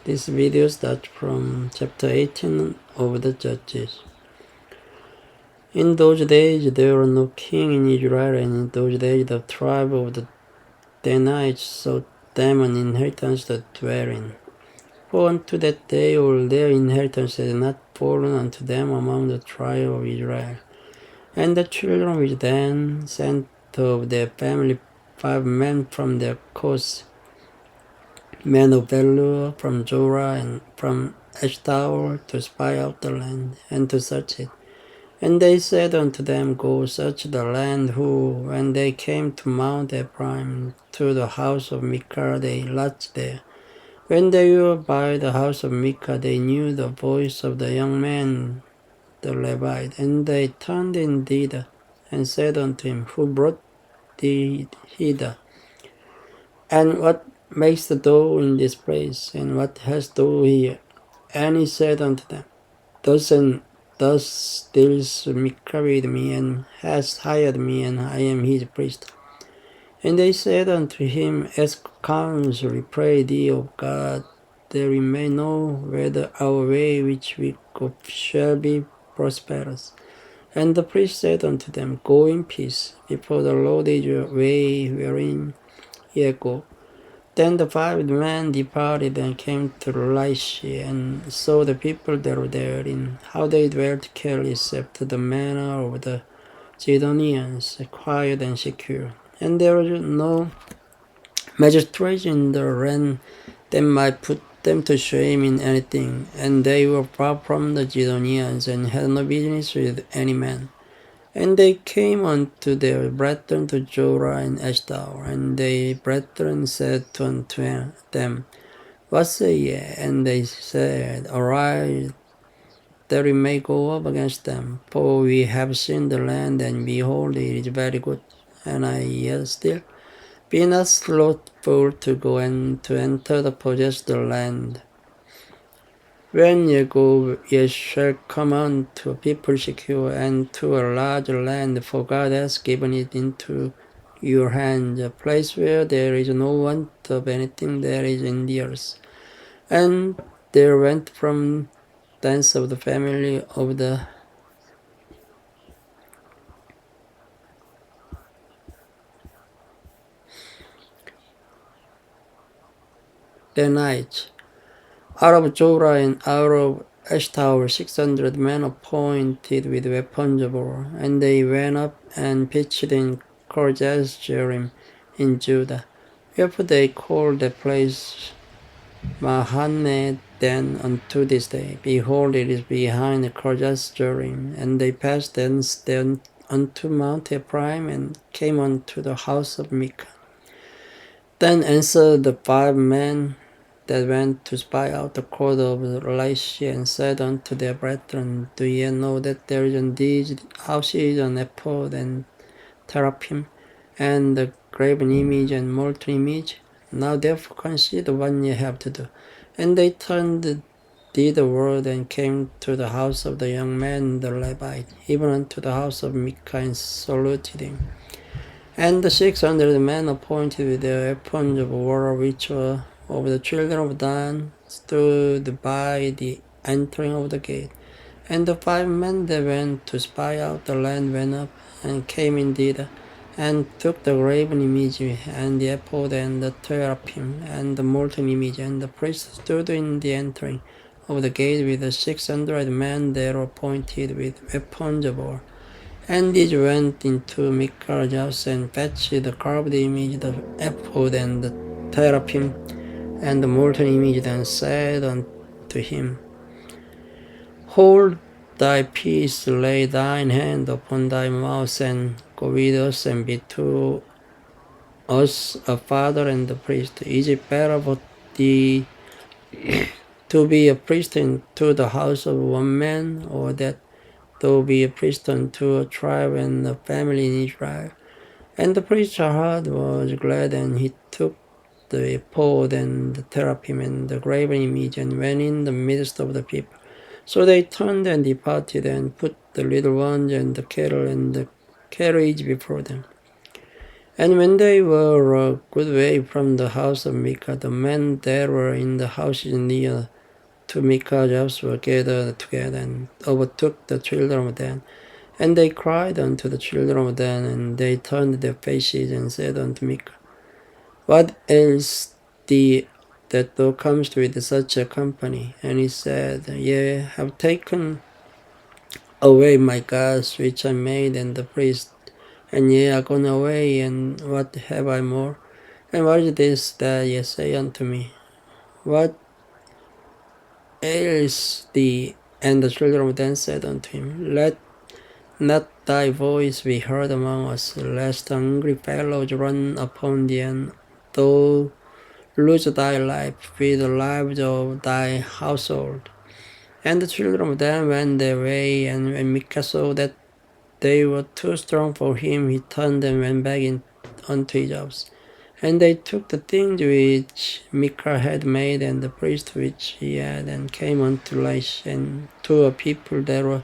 This video starts from chapter 18 of the Judges. In those days there was no king in Israel, and in those days the tribe of the Danites sought them an inheritance to dwell in. For unto that day all their inheritance had not fallen unto them among the tribe of Israel. And the children which then sent of their family 5 men from their coast, men of valor from Zorah and from Eshtaol, to spy out the land, and to search it. And they said unto them, Go search the land. Who, when they came to Mount Ephraim, to the house of Micah, they lodged there. When they were by the house of Micah, they knew the voice of the young man, the Levite. And they turned in thither, and said unto him, Who brought thee hither? And what makest thou in this place? And what hast thou here? And he said unto them, Thus and thus deals Micah with me, and hast hired me, and I am his priest. And they said unto him, Ask counsel, we pray thee of God, that we may know whether our way which we go shall be prosperous. And the priest said unto them, Go in peace, before the Lord is your way wherein ye go. Then the 5 men departed and came to Laish, and saw the people that were therein, how they dwelt careless after the manner of the Zidonians, quiet and secure. And there was no magistrate in the land that might put them to shame in anything, and they were far from the Zidonians, and had no business with any man. And they came unto their brethren to Zorah and Eshtaol, and their brethren said unto them, What say ye? And they said, Arise, that we may go up against them, for we have seen the land, and behold, it is very good. And I yet still, be not slothful to go and to enter to possess the land. When ye go, ye shall come unto a people secure, and to a large land, for God has given it into your hands, a place where there is no want of anything that is in the earth. And there went from thence of the family of the Danites, out of Zorah and out of Eshtaol 600 men appointed with weapons of war, and they went up and pitched in Kirjath-jearim in Judah. Wherefore they called the place Mahane then unto this day. Behold, it is behind Kirjath-jearim. And they passed thence then unto Mount Ephraim, and came unto the house of Micah. Then answered the 5 men that went to spy out the court of Laish, and said unto their brethren, Do ye know that there is in these houses an ephod and teraphim, and the graven image and molten image? Now therefore consider what ye have to do. And they turned thitherward, and came to the house of the young man the Levite, even unto the house of Micah, and saluted him. And the 600 men appointed with their weapons of war, which were of the children of Dan, stood by the entering of the gate. And the 5 men that went to spy out the land went up, and came in thither, and took the graven image, and the ephod, and the teraphim, and the molten image. And the priest stood in the entering of the gate with the 600 men that were appointed with weapons of war. And these went into Micah's house, and fetched the carved image, the ephod, and the teraphim, and the molten image, and said unto him, Hold thy peace, lay thine hand upon thy mouth, and go with us, and be to us a father and a priest. Is it better for thee to be a priest into the house of one man, or that thou be a priest unto a tribe and a family in Israel? And the priest's heart was glad, and he took the ephod and the teraphim and the graven image, and went in the midst of the people. So they turned and departed, and put the little ones and the cattle and the carriage before them. And when they were a good way from the house of Micah, the men that were in the houses near to Micah's house were gathered together and overtook the children of Dan. And they cried unto the children of Dan, and they turned their faces and said unto Micah, What ails thee that thou comest with such a company? And he said, Ye have taken away my gods which I made, and the priest, and ye are gone away, and what have I more? And what is this that ye say unto me? What ails thee? And the children of Dan said unto him, Let not thy voice be heard among us, lest hungry fellows run upon thee, and thou lose thy life with the lives of thy household. And the children of Dan went their way, and when Micah saw that they were too strong for him, he turned and went back unto his house. And they took the things which Micah had made, and the priest which he had, and came unto Laish, and to a people that were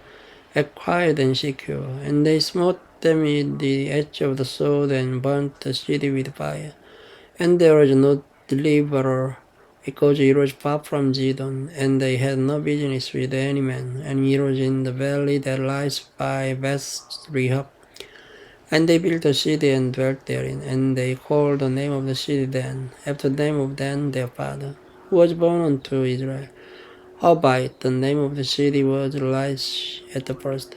quiet and secure. And they smote them with the edge of the sword, and burnt the city with fire. And there was no deliverer, because it was far from Zidon, and they had no business with any man. And it was in the valley that lies by Beth Rehob. And they built a city and dwelt therein, and they called the name of the city Dan, after the name of Dan their father, who was born unto Israel. Howbeit the name of the city was Laish at the first.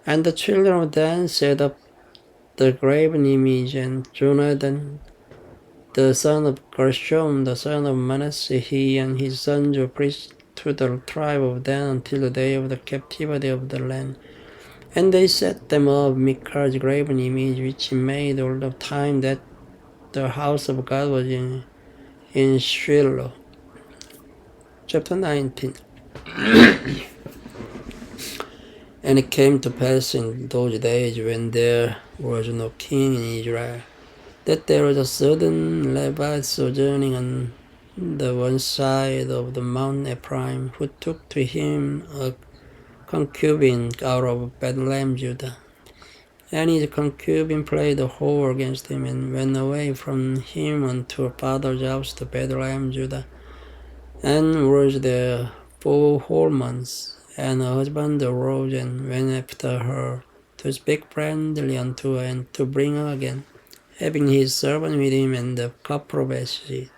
And the children of Dan set up the graven image, and Jonathan, the son of Gershom, the son of Manasseh, he and his sons were priests to the tribe of Dan until the day of the captivity of the land. And they set them up Micah's graven image, which he made all the time that the house of God was in Shiloh. Chapter 19. And it came to pass in those days, when there was no king in Israel, that there was a certain Levite sojourning on the one side of the Mount Ephraim, who took to him a concubine out of Bethlehem, Judah. And his concubine played a whore against him, and went away from him unto her father's house to Bethlehem, Judah, and was there 4 whole months. And her husband arose and went after her, to speak friendly unto her, and to bring her again, having his servant with him and a couple of asses.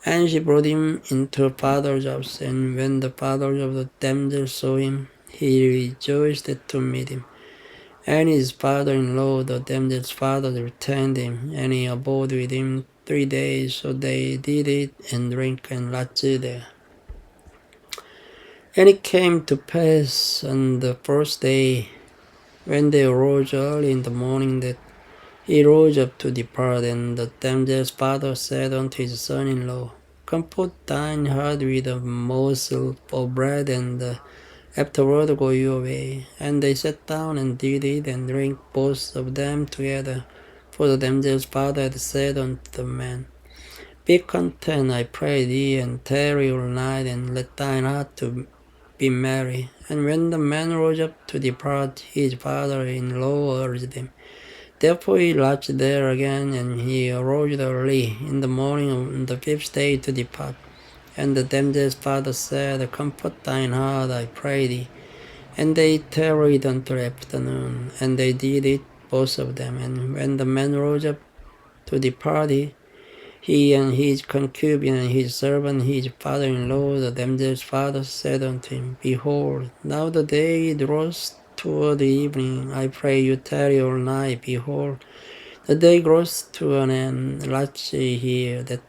And she brought him into her father's house, and when the father of the damsel saw him, he rejoiced to meet him. And his father-in-law, the damsel's father, returned him, and he abode with him 3 days. So they did eat and drink and lodged there. And it came to pass on the first day, when they arose early in the morning, that he rose up to depart. And the damsel's father said unto his son-in-law, Come put thine heart with a morsel of bread, and afterward go your way. And they sat down and did eat and drink, both of them together. For the damsel's father had said unto the man, Be content, I pray thee, and tarry all night, and let thine heart to be merry. And when the man rose up to depart, his father-in-law urged him. Therefore he lodged there again, and he arose early in the morning on the 5th day to depart. And the damsel's father said, Come put thine heart, I pray thee. And they tarried until afternoon, and they did it, both of them. And when the man rose up to depart, he and his concubine and his servant, his father-in-law, the damsel's father, said unto him, Behold, now the day draws toward the evening. I pray you tarry all night. Behold, the day grows to an end. Lodge here, that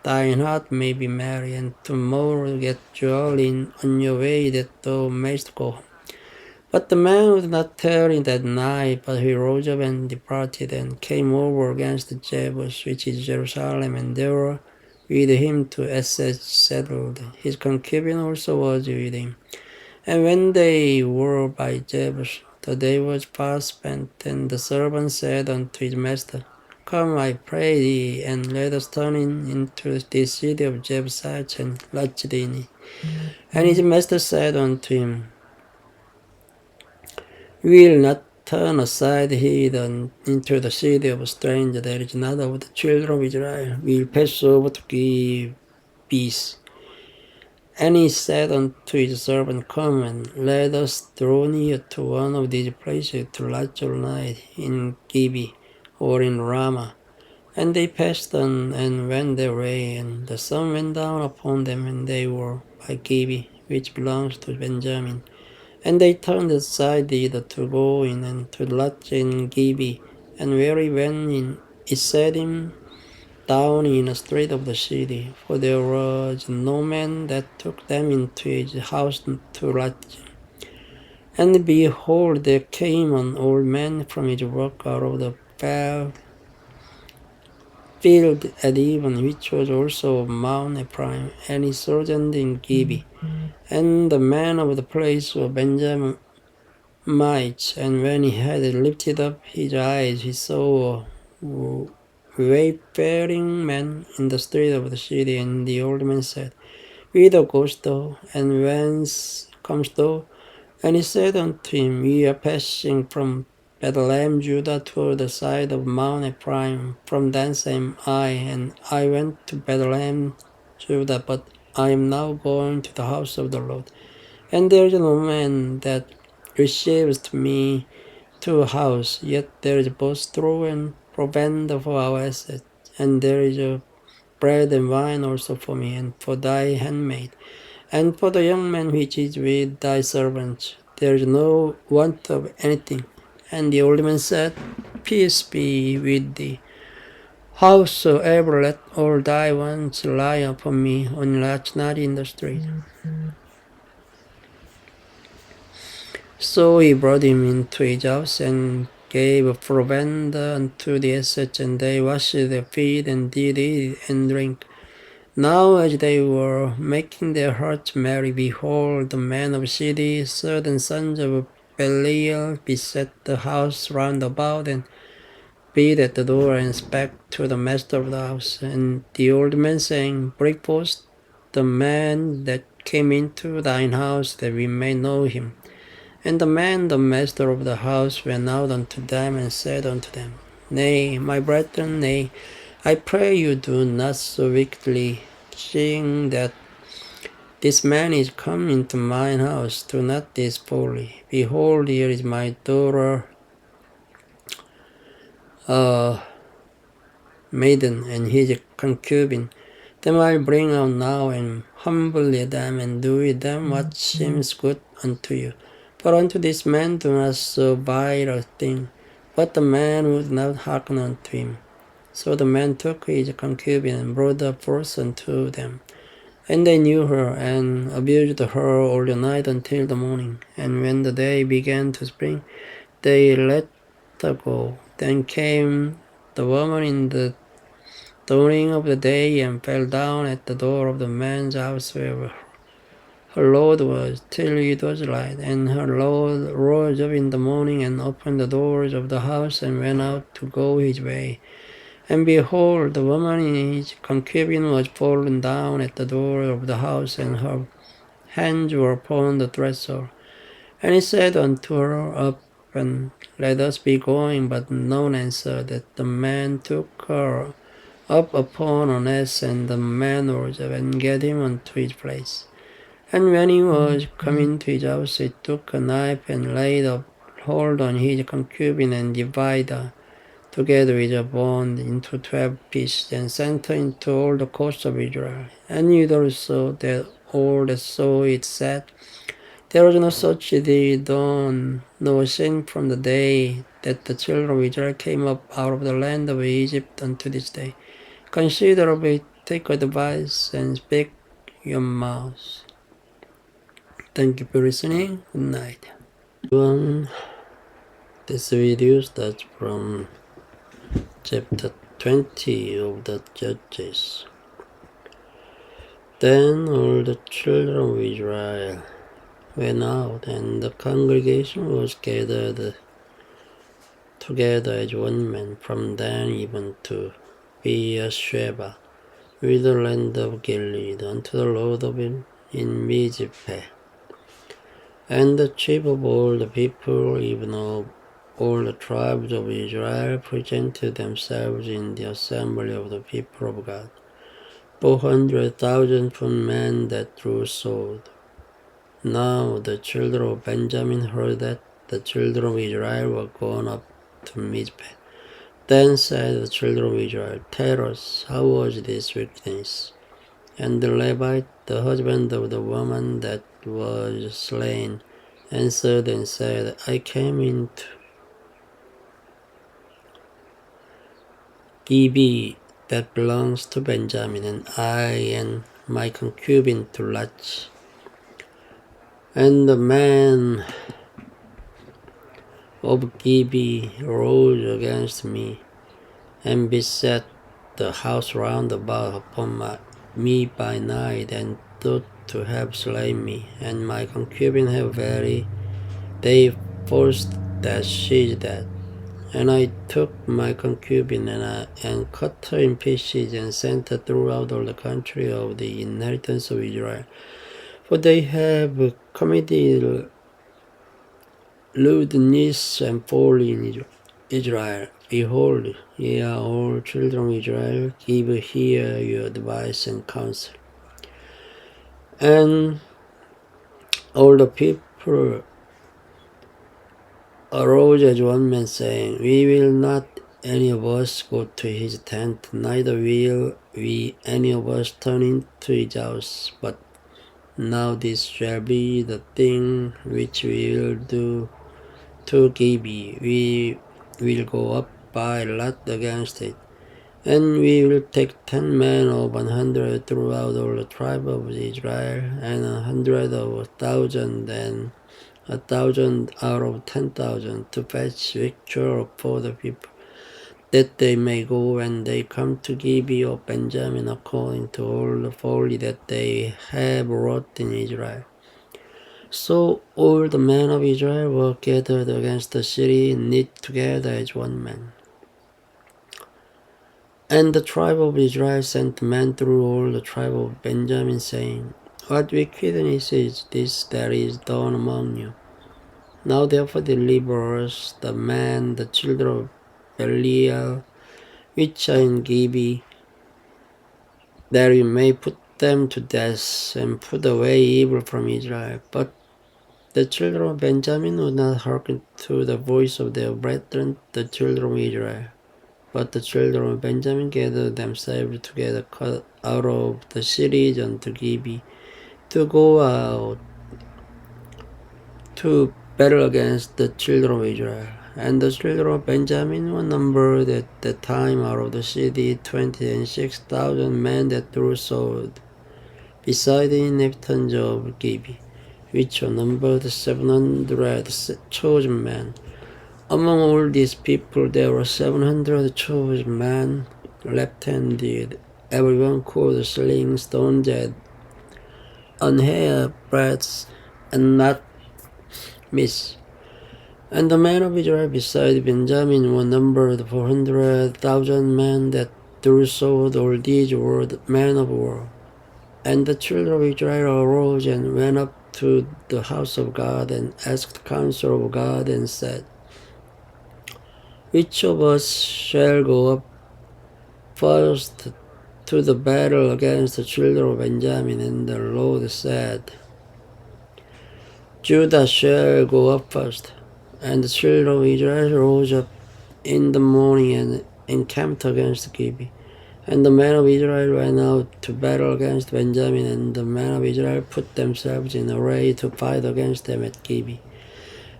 thine heart may be merry, and tomorrow get jolly on your way, that thou mayst go home. But the man would not tarry that night, but he rose up and departed, and came over against the Jebus, which is Jerusalem, and there were with him to Este settled. His concubine also was with him. And when they were by Jebus, the day was fast spent, and the servant said unto his master, Come, I pray thee, and let us turn into this city of Jebusites, and lodge in it. And his master said unto him, We will not turn aside hidden into the city of a stranger that is not of the children of Israel, will pass over to give peace. And he said unto his servant, Come and let us draw near to one of these places to lodge all night in Gabi or in Ramah. And they passed on and went their way, and the sun went down upon them, and they were by Gabi, which belongs to Benjamin. And they turned aside thither to go in and to lodge in Gabi. And where he went in, it set him down in a street of the city, for there was no man that took them into his house to lodge. And behold, there came an old man from his work out of the field at even, which was also of Mount Ephraim, and he sojourned in Gabi. And the man of the place was Benjamin. And when he had lifted up his eyes, he saw a wayfaring man in the street of the city. And the old man said, Whither goest thou, and whence comest thou? And he said unto him, We are passing from Bethlehem, Judah, toward the side of Mount Ephraim. From thence am I, and I went to Bethlehem, Judah, but I am now going to the house of the Lord. And there is no man that receives me to a house, yet there is both straw and provender for our assets, and there is a bread and wine also for me, and for thy handmaid, and for the young man which is with thy servants. There is no want of anything. And the old man said, Peace be with thee. Howsoever, let all thy wants lie upon me, only lodge not in the street. So he brought him into his house, and gave provender unto the assets, and they washed their feet, and did eat and drink. Now as they were making their hearts merry, behold, the men of the city, certain sons of Belial, beset the house round about, and beat at the door, and spake to the master of the house. And the old man saying, Bring forth the man that came into thine house, that we may know him. And the man, the master of the house, went out unto them, and said unto them, Nay, my brethren, nay, I pray you do not so wickedly, seeing that this man is come into mine house. Do not this boldly. Behold, here is my daughter, maiden, and his concubine. Them I bring out now, and humbly them, and do with them what seems good unto you. But unto this man do not so vile a thing. But the man would not hearken unto him. So the man took his concubine, and brought her forth unto them. And they knew her, and abused her all the night until the morning. And when the day began to spring, they let her go. Then came the woman in the dawning of the day, and fell down at the door of the man's house where her lord was, till it was light. And her lord rose up in the morning, and opened the doors of the house, and went out to go his way. And behold, the woman in his concubine was fallen down at the door of the house, and her hands were upon the threshold. And he said unto her, Up, and let us be going. But none answered. That the man took her up upon an ass, and the man rose up, and gat him unto his place. And when he was come into his house, he took a knife, and laid hold on his concubine, and divided her, together with her bond, into 12 pieces, and sent her into all the coasts of Israel. And it also that all that saw it said, There was no such deed done, nor sin from the day that the children of Israel came up out of the land of Egypt unto this day. Consider of it, take advice, and speak your mouth. Thank you for listening. Good night. This video starts from chapter 20 of the Judges. Then all the children of Israel went out, and the congregation was gathered together as one man from Dan even to Beersheba, with the land of Gilead, unto the Lord of him in Mizpeh. And the chief of all the people, even of all the tribes of Israel presented themselves in the assembly of the people of God, 400,000 men that drew sword. Now the children of Benjamin heard that the children of Israel were gone up to Mizpeh. Then said the children of Israel, Tell us, how was this wickedness? And the Levite, the husband of the woman that was slain, answered and said, I came into Gabi that belongs to Benjamin, and I and my concubine to Lach. And the man of Gabi rose against me, and beset the house round about upon me by night, and thought to have slain me, and my concubine have they forced that she is dead. And I took my concubine and cut her in pieces and sent her throughout all the country of the inheritance of Israel. For they have committed lewdness and folly in Israel. Behold, ye are all children of Israel, give here your advice and counsel. And all the people arose as one man, saying, We will not any of us go to his tent, neither will we any of us turn into his house. But now this shall be the thing which we will do to Gabi. We will go up by lot against it, and we will take 10 men of 100 throughout all the tribe of Israel, and 100 of 1,000, and 1,000 out of 10,000 to fetch victual for the people, that they may go when they come to Gabi of Benjamin according to all the folly that they have wrought in Israel. So all the men of Israel were gathered against the city, knit together as one man. And the tribe of Israel sent men through all the tribe of Benjamin, saying, What wickedness is this that is done among you? Now therefore deliver us the children of Belial, which are in Gabi, that we may put them to death, and put away evil from Israel. But the children of Benjamin would not hearken to the voice of their brethren, the children of Israel. But the children of Benjamin gathered themselves together, cut out of the cities unto Gabi, to go out to battle against the children of Israel. And the children of Benjamin were numbered at that time out of the city 26,000 men that drew sword, beside the inhabitants of Gabi, which were numbered 700 chosen men. Among all these people there were 700 chosen men, left-handed, everyone could sling stones at an hair breadth and not miss. And the men of Israel beside Benjamin were numbered 400,000 men that drew sword. All these were men of war. And the children of Israel arose and went up to the house of God, and asked counsel of God, and said, Which of us shall go up first to the battle against the children of Benjamin? And the Lord said, Judah shall go up first. And the children of Israel rose up in the morning and encamped against Gabi. And the men of Israel went out to battle against Benjamin, and the men of Israel put themselves in array to fight against them at Gabi.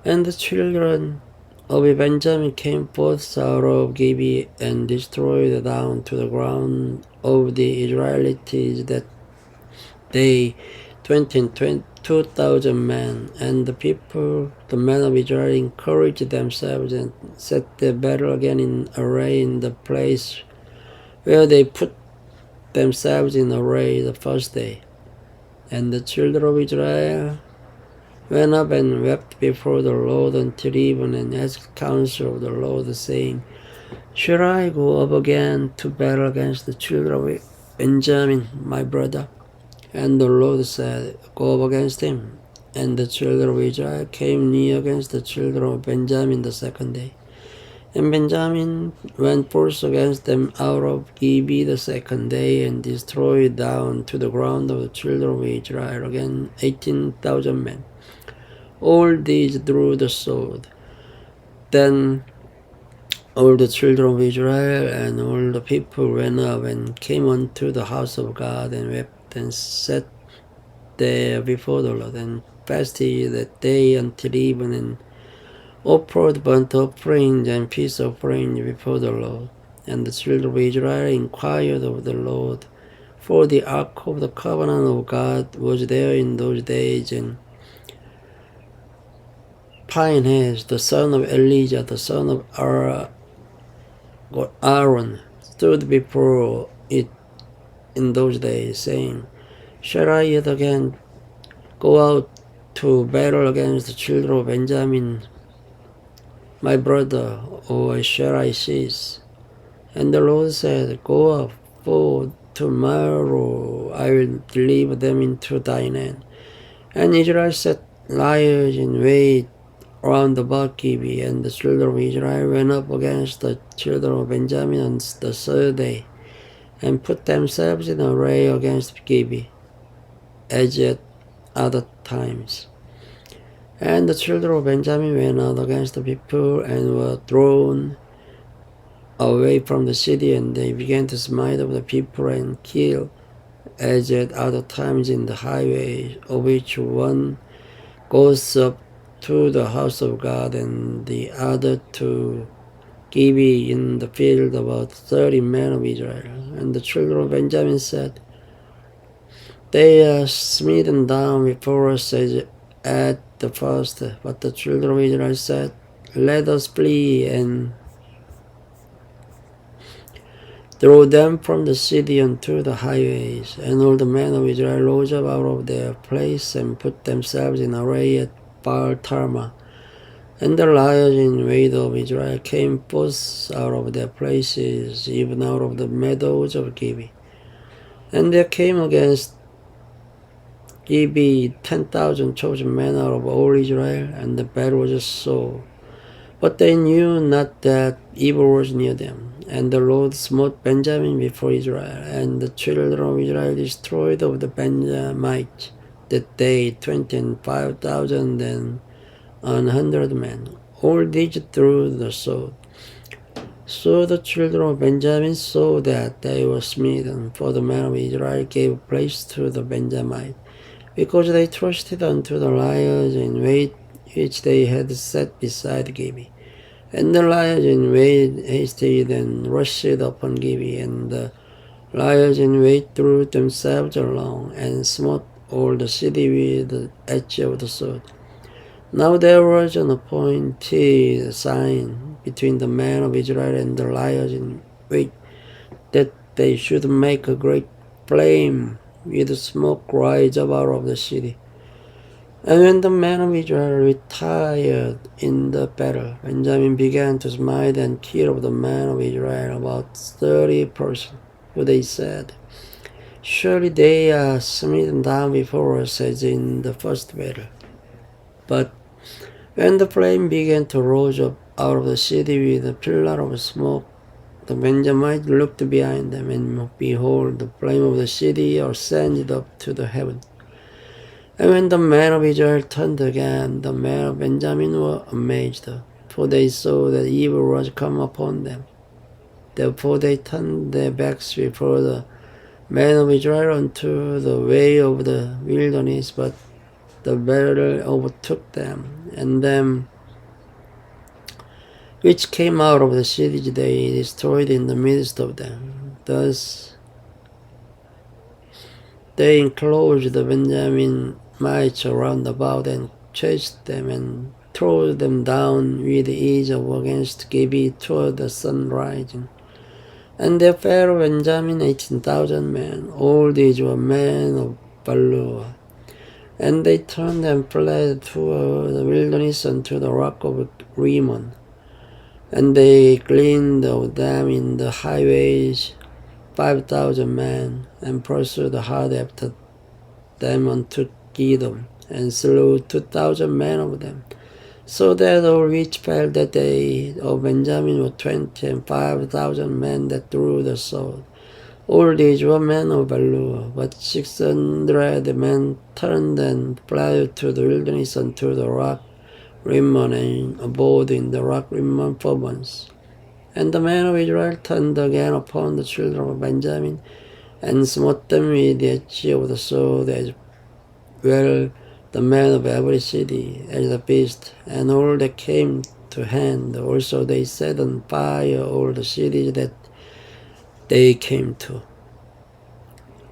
And the children of Benjamin came forth out of Gabi, and destroyed down to the ground of the Israelites that day 22,000 men. And the people, the men of Israel, encouraged themselves and set their battle again in array in the place where they put themselves in array the first day. And the children of Israel went up and wept before the Lord until even, and asked counsel of the Lord, saying, Should I go up again to battle against the children of Benjamin, my brother? And the Lord said, Go up against him, And the children of Israel came near against the children of Benjamin the second day. And Benjamin went forth against them out of Gibeah the second day, and destroyed down to the ground of the children of Israel again 18,000 men. All these drew the sword. Then all the children of Israel and all the people went up and came unto the house of God, and wept and sat there before the Lord, and fasted that day until even, and offered burnt offerings and peace offerings before the Lord. And the children of Israel inquired of the Lord, for the ark of the covenant of God was there in those days. And Phinehas, the son of Elijah, the son of Aaron, stood before it in those days, saying, Shall I yet again go out to battle against the children of Benjamin, my brother, or shall I cease? And the Lord said, Go up, for tomorrow I will deliver them into thine hand. And Israel set lions in wait round about Gibeah, and the children of Israel went up against the children of Benjamin on the third day, and put themselves in array against Gibeah, as at other times. And the children of Benjamin went out against the people, and were thrown away from the city, and they began to smite of the people and kill, as at other times in the highways, of which one goes up to the house of God, and the other to Gibeah in the field, about 30 men of Israel. And the children of Benjamin said, They are smitten down before us as at the first. But the children of Israel said, Let us flee and throw them from the city unto the highways. And all the men of Israel rose up out of their place, and put themselves in array at Baal-Tamar. And the lions in wait of Israel came forth out of their places, even out of the meadows of Gibeah. And there came against Gibeah 10,000 chosen men out of all Israel, and the battle was sore. But they knew not that evil was near them. And the Lord smote Benjamin before Israel, and the children of Israel destroyed of the Benjamites that day 25,000 and 100 men. All these drew the sword. So the children of Benjamin saw that they were smitten, for the men of Israel gave place to the Benjamites, because they trusted unto the lions in wait which they had set beside Gibeah. And the lions in wait hasted and rushed upon Gibeah, and the lions in wait threw themselves along, and smote all the city with the edge of the sword. Now there was an appointed sign between the men of Israel and the lions in wait, that they should make a great flame with smoke rise up out of the city. And when the men of Israel retired in the battle, Benjamin began to smite and kill of the men of Israel about 30 persons. For they said, Surely they are smitten down before us as in the first battle. But when the flame began to rise up out of the city with a pillar of smoke, the Benjamites looked behind them, and behold, the flame of the city ascended up to the heaven. And when the men of Israel turned again, the men of Benjamin were amazed, for they saw that evil was come upon them. Therefore they turned their backs before the men of Israel unto the way of the wilderness, but the battle overtook them, and them which came out of the city they destroyed in the midst of them. Thus they enclosed the Benjaminites around about, and chased them, and threw them down with ease against Gibeah toward the sun rising. And there fell Benjamin 18,000 men. All these were men of valor. And they turned and fled toward the wilderness unto the rock of Rimmon. And they gleaned of them in the highways 5,000 men, and pursued hard after them unto Gidom. and slew 2,000 men of them. So that all which fell that day of Benjamin were 20 and 5,000 men that drew the sword. All these were men of valor, but 600 men turned and fled to the wilderness unto the rock Rimmon and abode in the rock Rimmon 4 months. And the men of Israel turned again upon the children of Benjamin, and smote them with the edge of the sword, as well the men of every city, as the beast, and all that came to hand. Also they set on fire all the cities that they came to.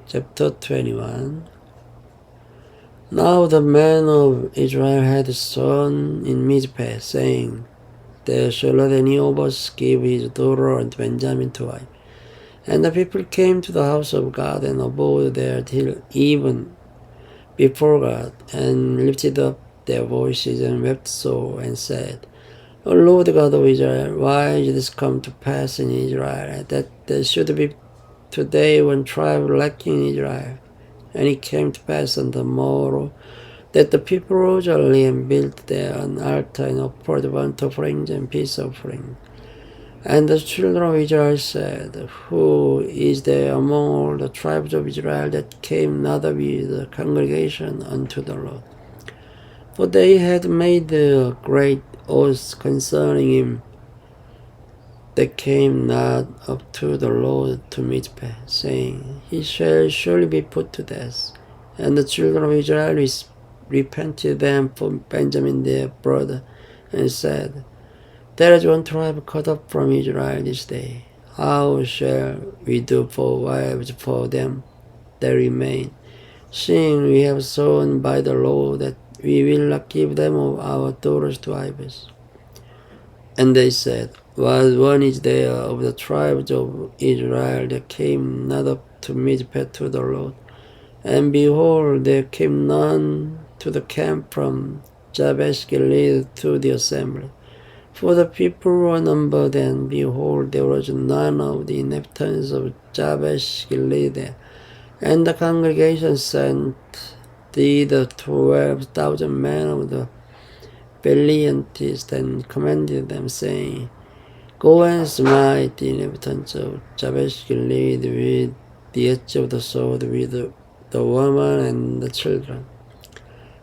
Chapter 21. Now the men of Israel had sworn in Mizpeh, saying, There shall not any of us give his daughter unto Benjamin to wife. And the people came to the house of God, and abode there till even before God, and lifted up their voices, and wept sore, and said, O Lord God of Israel, why is this come to pass in Israel, that there should be today one tribe lacking in Israel? And it came to pass on the morrow, that the people rose early and built there an altar, and offered burnt offerings and peace offerings. And the children of Israel said, Who is there among all the tribes of Israel that came not with the congregation unto the Lord? For they had made a great oath concerning him that came not up to the Lord to Mizpeh, saying, He shall surely be put to death. And the children of Israel repented them for Benjamin their brother, and said, There is one tribe cut off from Israel this day. How shall we do for wives for them that remain, seeing we have sworn by the Lord that we will not give them of our daughters to wives? And they said, What one is there of the tribes of Israel that came not up to Mizpeh to the Lord? And behold, there came none to the camp from Jabesh Gilead to the assembly. For the people were numbered, and behold, there was none of the inhabitants of Jabesh Gilead there. And the congregation sent the 12,000 men of the valiantest, and commanded them, saying, Go and smite the inhabitants of Jabesh Gilead with the edge of the sword, with the woman and the children.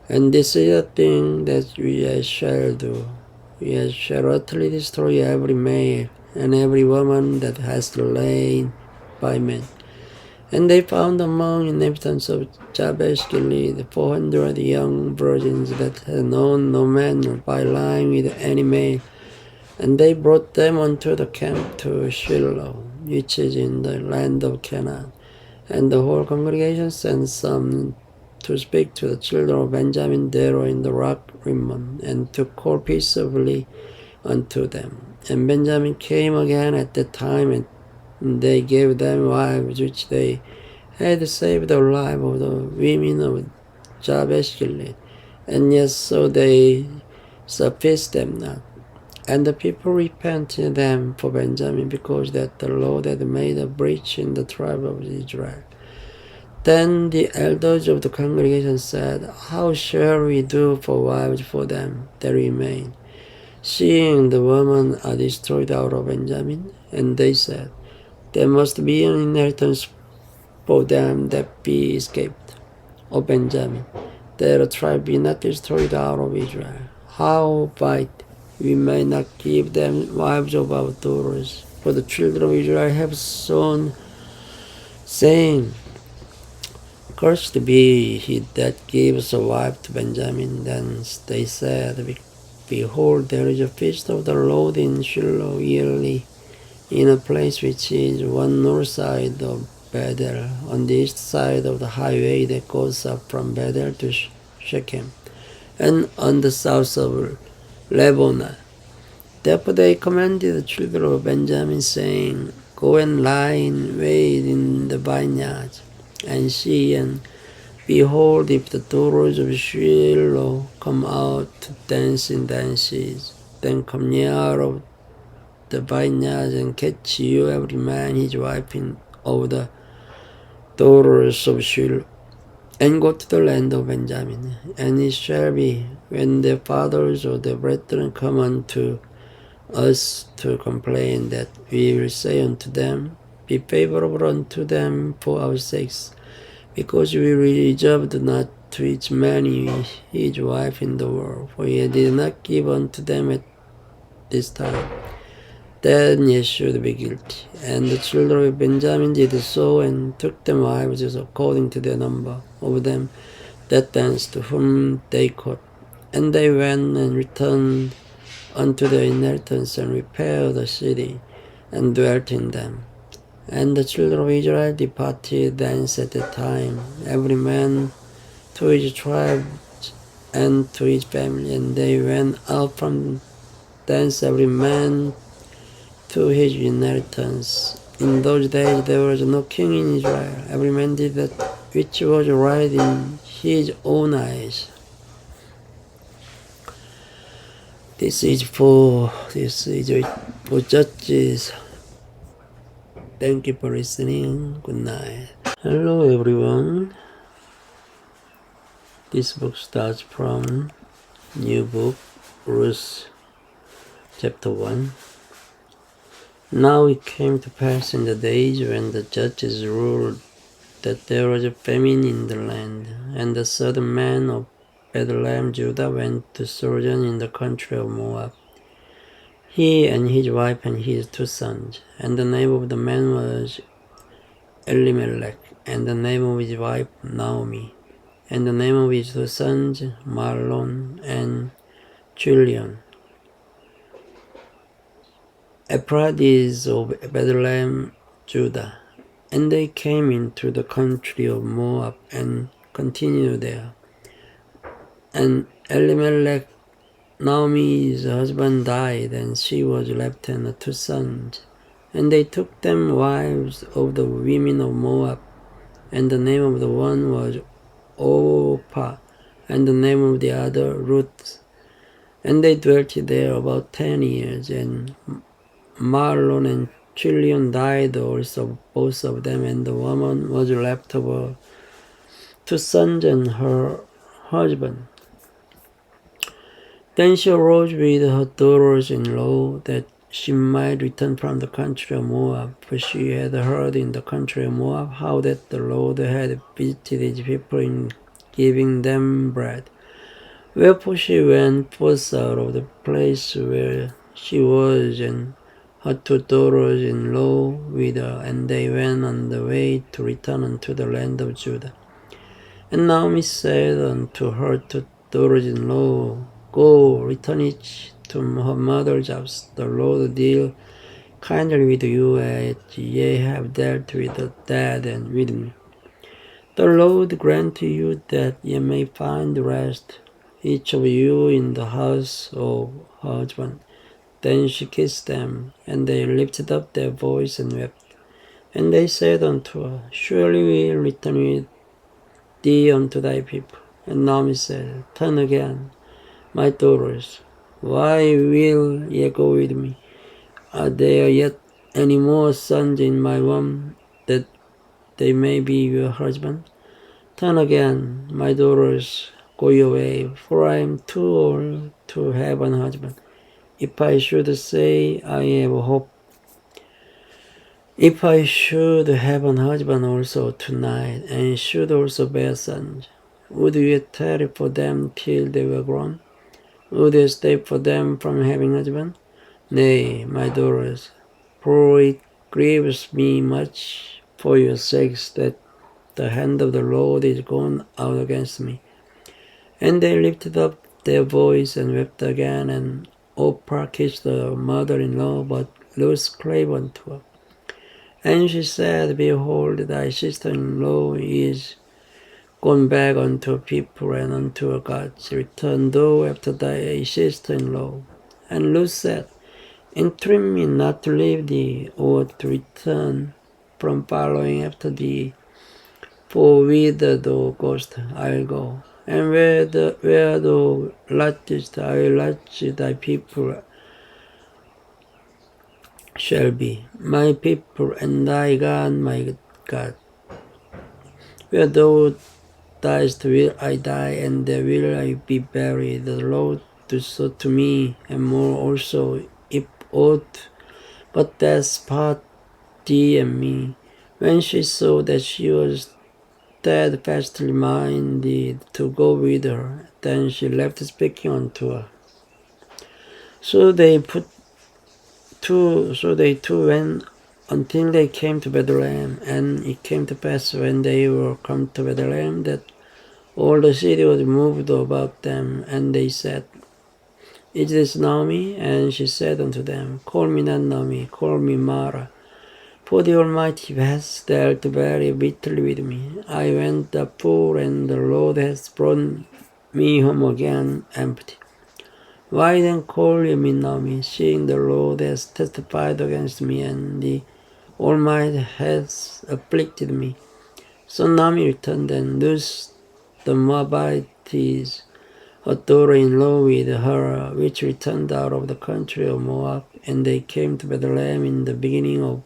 And this is the thing that we shall do. We shall utterly destroy every male and every woman that has lain by men. And they found among inhabitants of Jabesh Gilead 400 young virgins that had known no man by lying with any male. And they brought them unto the camp to Shiloh, which is in the land of Canaan. And the whole congregation sent some to speak to the children of Benjamin there in the rock Rimmon, and to call peaceably unto them. And Benjamin came again at that time, and they gave them wives which they had saved the life of the women of Jabesh Gilead. And yet so they sufficed them not. And the people repented them for Benjamin, because that the Lord had made a breach in the tribe of Israel. Then the elders of the congregation said, How shall we do for wives for them that remain, seeing the women are destroyed out of Benjamin? And they said, There must be an inheritance for them that be escaped of Benjamin, that a tribe be not destroyed out of Israel. Howbeit we may not give them wives of our daughters, for the children of Israel have sworn, saying, Cursed be he that gives a wife to Benjamin. Then they said, Behold, there is a feast of the Lord in Shiloh yearly, in a place which is one north side of Bethel, on the east side of the highway that goes up from Bethel to Shechem, and on the south of Lebanon. Therefore they commanded the children of Benjamin, saying, Go and lie in wait in the vineyards, and see, and behold, if the daughters of Shiloh come out to dance in dances, then come ye out of the vineyards, and catch you every man his wife of the daughters of Shiloh. and go to the land of Benjamin. And it shall be, when their fathers or their brethren come unto us to complain, that we will say unto them, Be favorable unto them for our sakes, because we reserved not to each man his wife in the world, for he did not give unto them at this time. Then ye should be guilty. And the children of Benjamin did so, and took them wives according to their number of them that danced, whom they caught. And they went and returned unto their inheritance, and repaired the city, and dwelt in them. And the children of Israel departed thence at that time, every man to his tribe and to his family, and they went out from thence every man to his inheritance. In those days there was no king in Israel. Every man did that which was right in his own eyes. This is for Judges. Thank you for listening. Good night. Hello everyone. This book starts from new book, Ruth, chapter 1. Now it came to pass in the days when the judges ruled that there was a famine in the land, and a certain man of Bethlehem, Judah, went to sojourn in the country of Moab, he and his wife and his 2 sons. And the name of the man was Elimelech, and the name of his wife Naomi, and the name of his 2 sons Mahlon and Chilion. Ephraim of Bethlehem, Judah. And they came into the country of Moab and continued there. And Elimelech, Naomi's husband, died, and she was left and her 2 sons. And they took them wives of the women of Moab, and the name of the one was Orpah, and the name of the other Ruth. And they dwelt there about 10 years, and Mahlon and Chilion died also, both of them, and the woman was left of her 2 sons and her husband. Then she arose with her daughters-in-law, that she might return from the country of Moab, for she had heard in the country of Moab how that the Lord had visited his people in giving them bread. Wherefore she went forth out of the place where she was, and her 2 daughters-in-law with her, and they went on the way to return unto the land of Judah. And Naomi said unto her 2 daughters-in-law, Go, return each to her mother's house. The Lord deal kindly with you, as ye have dealt with the dead and with me. The Lord grant to you that ye may find rest, each of you in the house of her husband. Then she kissed them, and they lifted up their voice and wept. And they said unto her, Surely we will return with thee unto thy people. And Naomi said, Turn again, my daughters. Why will ye go with me? Are there yet any more sons in my womb, that they may be your husband? Turn again, my daughters, go your way, for I am too old to have an husband. If I should say I have hope, if I should have an husband also tonight, and should also bear sons, would you tarry for them till they were grown? Would you stay for them from having a husband? Nay, my daughters, for it grieves me much for your sakes that the hand of the Lord is gone out against me. And they lifted up their voice and wept again, and Orpah kissed her mother-in-law, but Ruth clave unto her. And she said, Behold, thy sister-in-law is gone back unto her people and unto her gods. Return thou after thy sister-in-law. And Ruth said, Entreat me not to leave thee, or to return from following after thee. For whither thou goest, I will go, and where thou lodgest, I will lodge. Thy people shall be my people, and thy God my God. Where thou diest, will I die, and there will I be buried. The Lord do so to me, and more also, if aught but death part thee and me. When she saw that she was steadfastly minded to go with her, then she left speaking unto her. So they two went until they came to Bethlehem. And it came to pass when they were come to Bethlehem that all the city was moved about them, and they said, Is this Naomi? And she said unto them, Call me not Naomi, call me Mara, for the Almighty has dealt very bitterly with me. I went up poor, and the Lord has brought me home again empty. Why then call ye me Naomi, seeing the Lord has testified against me, and the Almighty has afflicted me? So Naomi returned and loosed the Moabitess, her daughter-in-law, with her, which returned out of the country of Moab, and they came to Bethlehem in the beginning of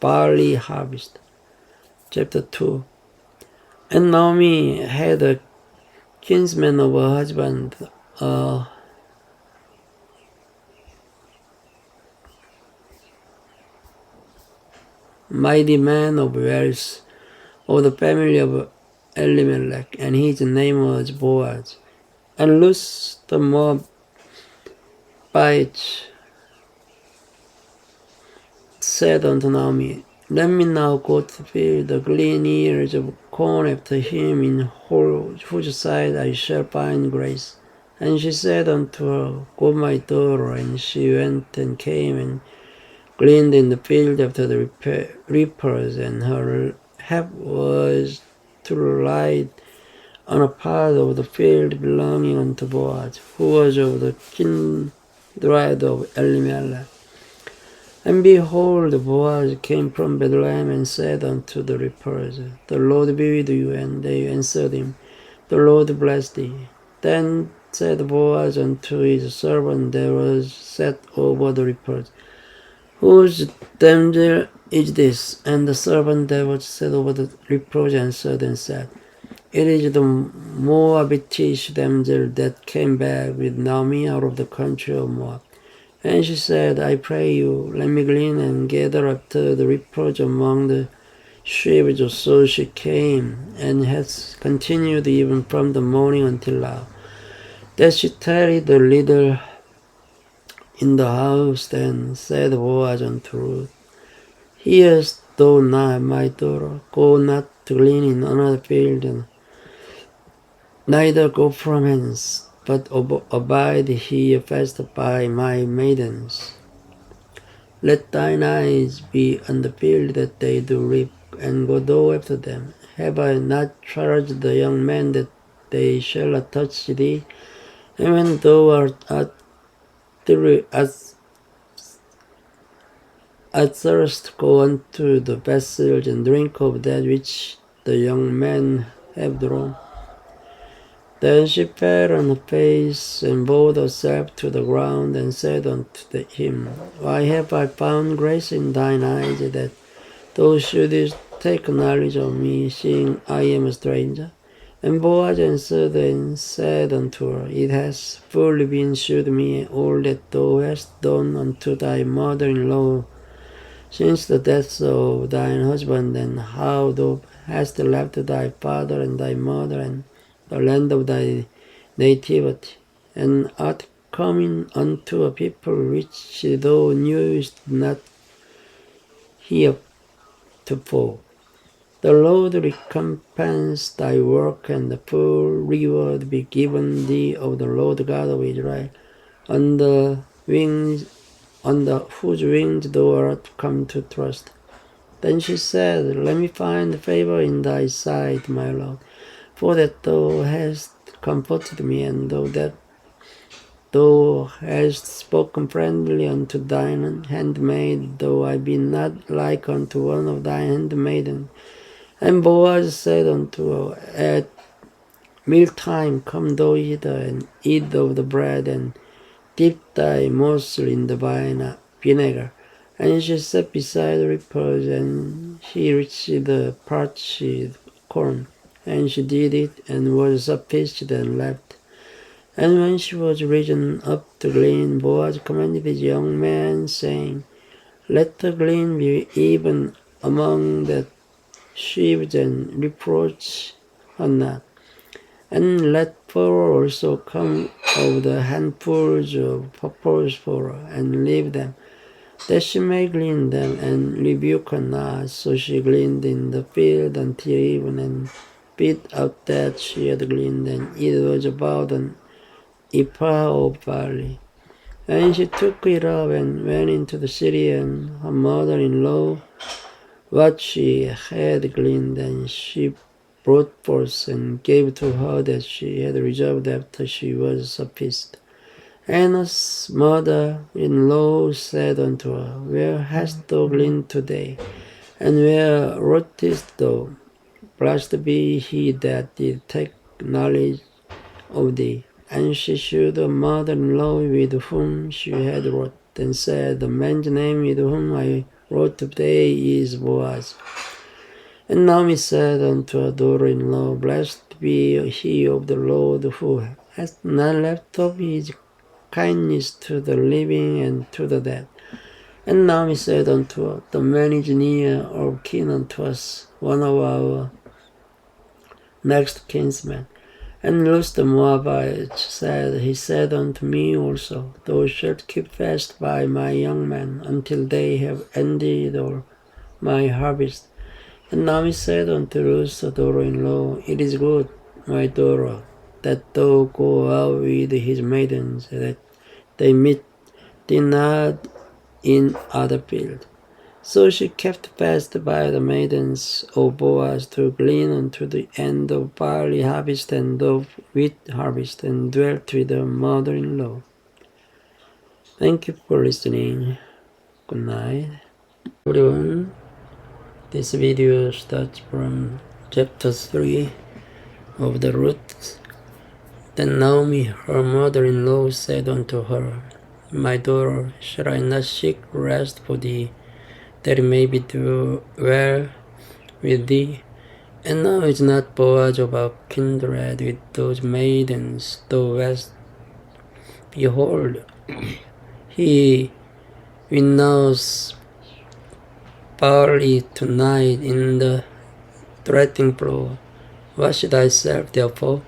barley harvest. Chapter 2. And Naomi had a kinsman of her husband, a mighty man of wealth, of the family of Elimelech, and his name was Boaz. And Ruth the Moabite said unto Naomi, Let me now go to fill the green ears of corn after him, in whose sight I shall find grace. And she said unto her, Go, my daughter. And she went and came and gleaned in the field after the reapers, and her hap was to lie on a part of the field belonging unto Boaz, who was of the kindred of Elimelech. And behold, Boaz came from Bethlehem and said unto the reapers, The Lord be with you. And they answered him, The Lord bless thee. Then said Boaz unto his servant that was set over the reapers, Whose damsel is this? And the servant that was set over the reapers answered and said, It is the Moabitish damsel that came back with Naomi out of the country of Moab. And she said, I pray you, let me glean and gather after the reapers among the sheaves. So she came, and has continued even from the morning until now. That she tarried a little in the house. Then said Boaz unto Ruth, Hearest thou not, my daughter? Go not to glean in another field, and neither go from hence, but abide here fast by my maidens. Let thine eyes be on the field that they do reap, and go thou after them. Have I not charged the young men that they shall not touch thee? And when thou art at thirst, go unto the vessels, and drink of that which the young men have drawn. Then she fell on her face, and bowed herself to the ground, and said unto him, Why have I found grace in thine eyes, that thou shouldest take knowledge of me, seeing I am a stranger? And Boaz answered and said unto her, It has fully been shewed me all that thou hast done unto thy mother-in-law since the death of thine husband, and how thou hast left thy father and thy mother, and the land of thy nativity, and art coming unto a people which thou knewest not heretofore. The Lord recompense thy work, and the full reward be given thee of the Lord God of Israel, under whose wings thou art come to trust. Then she said, Let me find favor in thy sight, my Lord, for that thou hast comforted me, and that thou hast spoken friendly unto thine handmaid, though I be not like unto one of thy handmaidens. And Boaz said unto her, At mealtime come thou hither, and eat of the bread, and dip thy morsel in the vinegar. And she sat beside the reapers, and he reached the parched corn. And she did it, and was appeased, and left. And when she was risen up to glean, Boaz commanded his young man, saying, Let the glean be even among the sheaves, and reproach her not. And let pourra also come of the handfuls of purpose for her, and leave them, that she may glean them, and rebuke her not. So she gleaned in the field until even, and beat out that she had gleaned, and it was about an ephah of barley. And she took it up and went into the city, and her mother-in-law what she had gleaned, and she brought forth and gave to her that she had reserved after she was appeased. And her mother-in-law said unto her, Where hast thou gleaned today? And where wrougest thou? Blessed be he that did take knowledge of thee. And she shewed her mother-in-law with whom she had wrought, and said, The man's name with whom I wrought today is Boaz. And Naomi said unto her daughter-in-law, Blessed be he of the Lord, who hath not left off his kindness to the living and to the dead. And Naomi said unto her, The man is near of kin unto us, one of our next kinsmen. And Ruth the Moabite said, He said unto me also, Thou shalt keep fast by my young men, until they have ended all my harvest. And Naomi said unto Ruth the daughter-in-law, It is good, my daughter, that thou go out with his maidens, that they meet thee not in other field. So she kept fast by the maidens of Boaz to glean unto the end of barley harvest and of wheat harvest, and dwelt with her mother-in-law. Thank you for listening. Good night. Everyone, this video starts from chapter 3 of the Ruth. Then Naomi, her mother-in-law, said unto her, My daughter, shall I not seek rest for thee, that it may be do well with thee? And now is not Boaz of our kindred with those maidens, thou wast? Behold, he winnows barley tonight in the threshing floor. Wash thyself therefore,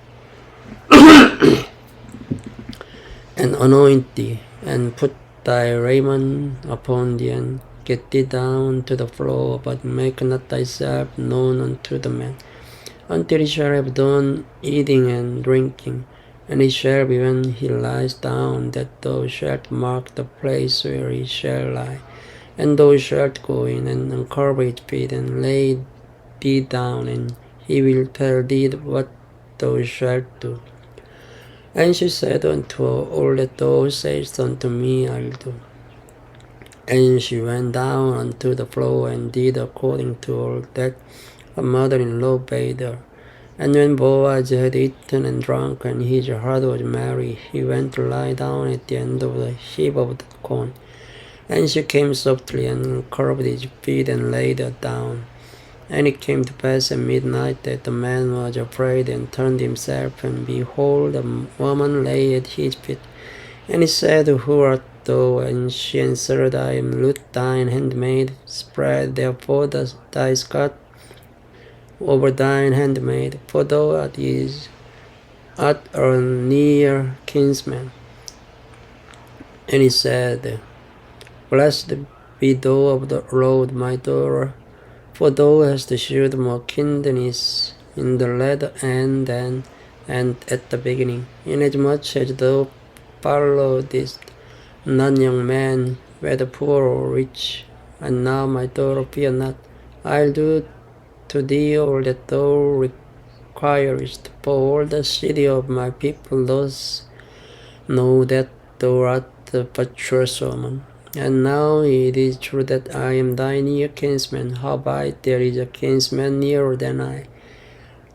and anoint thee, and put thy raiment upon thee, and get thee down to the floor, but make not thyself known unto the man, until he shall have done eating and drinking. And it shall be when he lies down, that thou shalt mark the place where he shall lie, and thou shalt go in and uncover his feet, and lay thee down, and he will tell thee what thou shalt do. And she said unto her, All that thou sayest unto me I'll do. And she went down unto the floor, and did according to all that her mother-in-law bade her. And when Boaz had eaten and drunk, and his heart was merry, he went to lie down at the end of the heap of the corn. And she came softly, and covered his feet, and laid her down. And it came to pass at midnight, that the man was afraid, and turned himself, and behold, a woman lay at his feet. And he said, Who art thou? And she answered, I am Ruth thine handmaid. Spread therefore thy skirt over thine handmaid, for thou art a near kinsman. And he said, Blessed be thou of the Lord, my daughter, for thou hast shewed more kindness in the latter end than and at the beginning, inasmuch as thou followedst not young men, whether poor or rich. And now, my daughter, fear not. I'll do to thee all that thou requirest, for all the city of my people does know that thou art a virtuous woman. And now it is true that I am thy near kinsman, howbeit there is a kinsman nearer than I.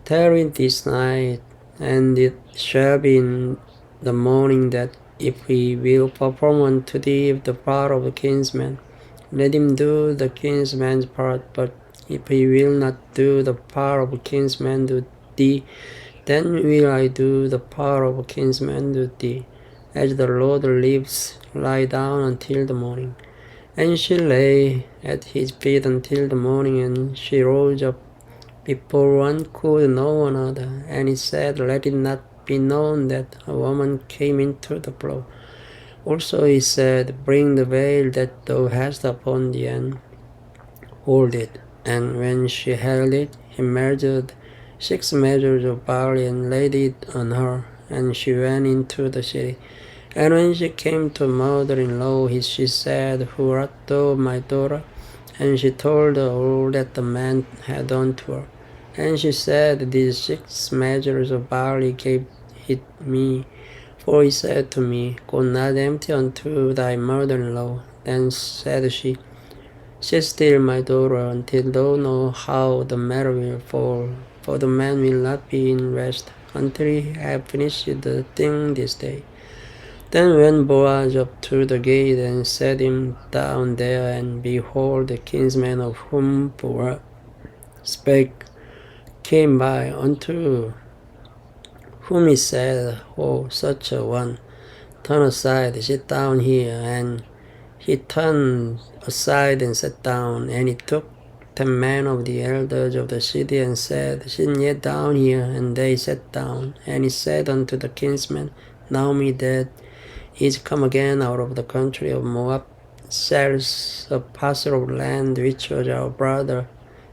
Tarry this night, and it shall be in the morning that if he will perform unto thee the part of a kinsman, let him do the kinsman's part, but If he will not do the part of kinsman to thee, then will I do the part of kinsman to thee. As the Lord lives, lie down until the morning. And she lay at his feet until the morning, and she rose up before one could know another. And he said, Let it not be known that a woman came into the flow. Also he said, Bring the veil that thou hast upon thee, and hold it. And when she held it, he measured 6 measures of barley and laid it on her, and she went into the city. And when she came to her mother-in-law, she said, Who art thou, my daughter? And she told her all that the man had done to her. And she said, These 6 measures of barley gave it me. For he said to me, Go not empty unto thy mother-in-law. Then said she, Sit still, my daughter, until thou know how the matter will fall. For the man will not be in rest until he have finished the thing this day. Then went Boaz up to the gate and set him down there, and behold, the kinsman of whom Boaz spake came by, unto whom he said, Oh, such a one, turn aside, sit down here. And he turned aside and sat down. And he took 10 men of the elders of the city and said, Sit ye down here. And they sat down. And he said unto the kinsman, Naomi that is come again out of the country of Moab, sells a parcel of land which was our brother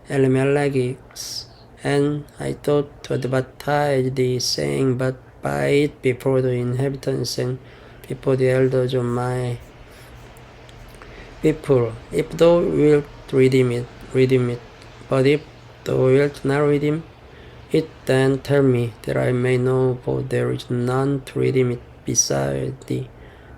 Elimelech's. And I thought to advertise thee, saying, But buy it before the inhabitants and before the elders of my people. If thou wilt redeem it, redeem it. But if thou wilt not redeem it, then tell me, that I may know, for there is none to redeem it beside thee.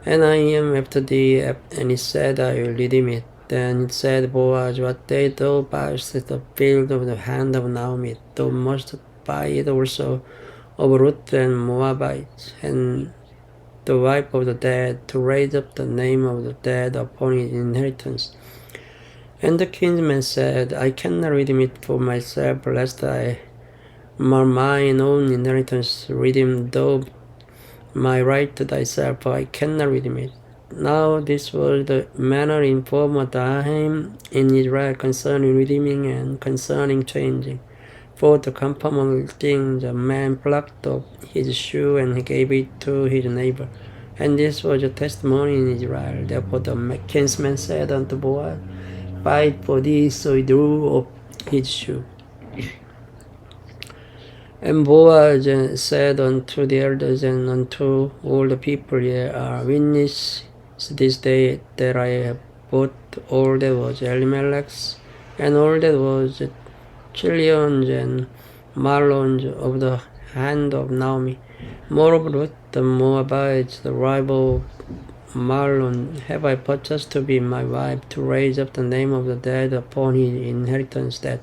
And I am after thee. And he said, I will redeem it. Then he said, Boaz, what day thou buyest the field of the hand of Naomi, thou must buy it also of Ruth and Moabite, and the wife of the dead, to raise up the name of the dead upon his inheritance. And the kinsman said, I cannot redeem it for myself, lest I mar mine own inheritance. Redeem thou my right to thyself, for I cannot redeem it. Now this was the manner in former time in Israel concerning redeeming and concerning changing. For to confirm all things, a man plucked off his shoe and gave it to his neighbor. And this was a testimony in Israel. Therefore the kinsman said unto Boaz, Buy it for thee. So he drew off his shoe. And Boaz said unto the elders and unto all the people, Ye are witnesses this day that I have bought all that was Elimelech's, and all that was Chilion's and Mahlon's of the hand of Naomi. Moreover, Ruth the Moabite, the rival of Mahlon, have I purchased to be my wife, to raise up the name of the dead upon his inheritance, that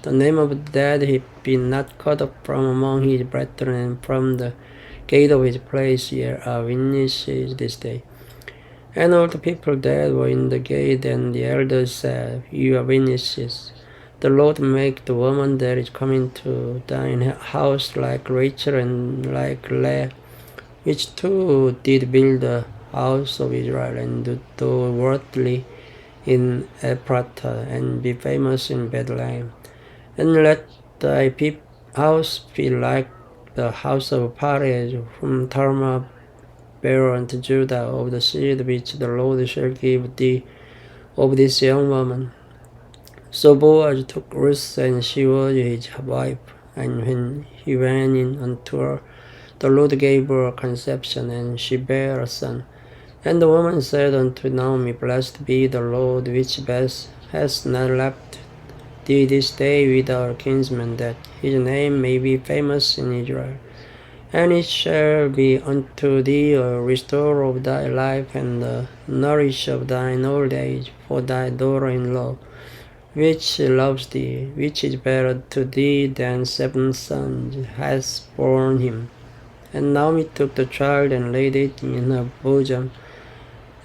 the name of the dead he be not cut off from among his brethren, and from the gate of his place. Ye are witnesses this day. And all the people that were in the gate and the elders said, You are witnesses. The Lord make the woman that is coming to thine house like Rachel and like Leah, which two did build the house of Israel, and do worthily in Ephrathah, and be famous in Bethlehem. And let thy house be like the house of Perez, whom Tamar bare unto Judah, of the seed which the Lord shall give thee of this young woman. So Boaz took Ruth, and she was his wife. And when he went in unto her, the Lord gave her a conception, and she bare a son. And the woman said unto Naomi, Blessed be the Lord, which has not left thee this day with our kinsman, that his name may be famous in Israel. And it shall be unto thee a restorer of thy life, and the nourish of thine old age, for thy daughter-in-law, which loves thee, which is better to thee than 7 sons, has borne him. And Naomi took the child and laid it in her bosom,